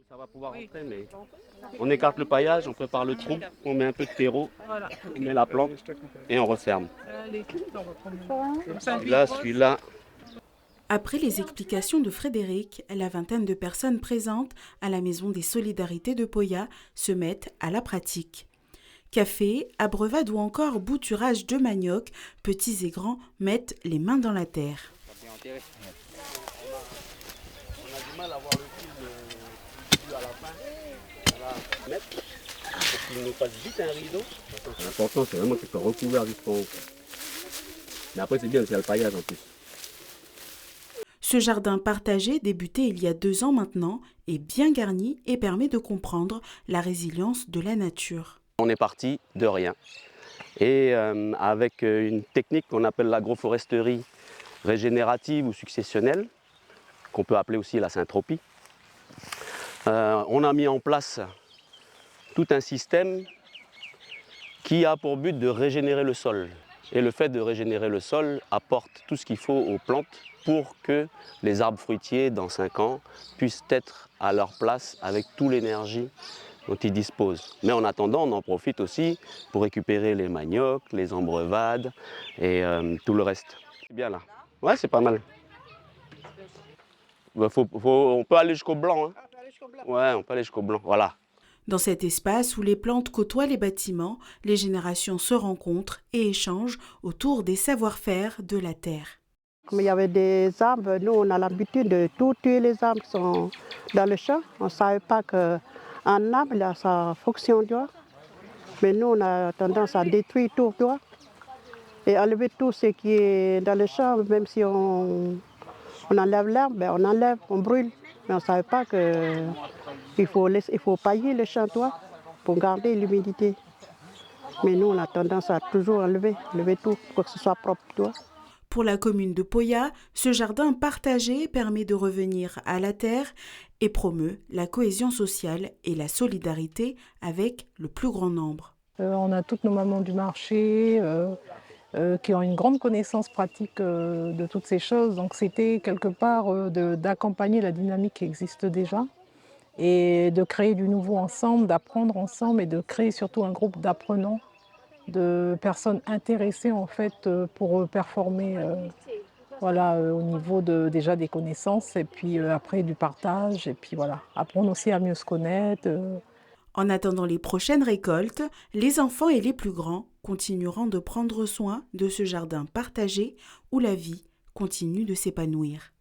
Ça va pouvoir rentrer, mais on écarte le paillage, on prépare le trou, on met un peu de terreau, on met la plante et on referme. Celui-là. Après les explications de Frédéric, la vingtaine de personnes présentes à la Maison des Solidarités de Poya se mettent à la pratique. Café, abreuvade ou encore bouturage de manioc, petits et grands mettent les mains dans la terre. On a du mal à voir le fil à la fin. Voilà. Mettre, pour qu'il nous fasse vite un rideau. L'important, c'est vraiment qu'il soit recouvert jusqu'en haut. Mais après, c'est bien, c'est le paillage en plus. Ce jardin partagé, débuté il y a 2 ans maintenant, est bien garni et permet de comprendre la résilience de la nature. On est parti de rien. Et avec une technique qu'on appelle l'agroforesterie régénérative ou successionnelle, qu'on peut appeler aussi la syntropie, on a mis en place tout un système qui a pour but de régénérer le sol. Et le fait de régénérer le sol apporte tout ce qu'il faut aux plantes pour que les arbres fruitiers, dans 5 ans, puissent être à leur place avec toute l'énergie dont ils disposent. Mais en attendant, on en profite aussi pour récupérer les maniocs, les embrevades et tout le reste. C'est bien là. Ouais, c'est pas mal. On peut aller jusqu'au blanc. Hein. Ouais, on peut aller jusqu'au blanc. Voilà. Dans cet espace où les plantes côtoient les bâtiments, les générations se rencontrent et échangent autour des savoir-faire de la terre. Comme il y avait des arbres, nous on a l'habitude de tout tuer les arbres qui sont dans le champ. On ne savait pas qu'un arbre il a sa fonction, tu vois. Mais nous on a tendance à détruire tout, tu vois. Et enlever tout ce qui est dans le champ, même si on enlève l'herbe, ben on enlève, on brûle. Mais on ne savait pas qu'il faut pailler le champ, tu vois, pour garder l'humidité. Mais nous on a tendance à toujours enlever tout pour que ce soit propre, tu vois. Pour la commune de Poya, ce jardin partagé permet de revenir à la terre et promeut la cohésion sociale et la solidarité avec le plus grand nombre. On a toutes nos mamans du marché qui ont une grande connaissance pratique de toutes ces choses. Donc c'était quelque part d'accompagner la dynamique qui existe déjà et de créer du nouveau ensemble, d'apprendre ensemble et de créer surtout un groupe d'apprenants, de personnes intéressées en fait pour performer au niveau déjà des connaissances et puis après du partage et puis voilà, apprendre aussi à mieux se connaître. En attendant les prochaines récoltes, les enfants et les plus grands continueront de prendre soin de ce jardin partagé où la vie continue de s'épanouir.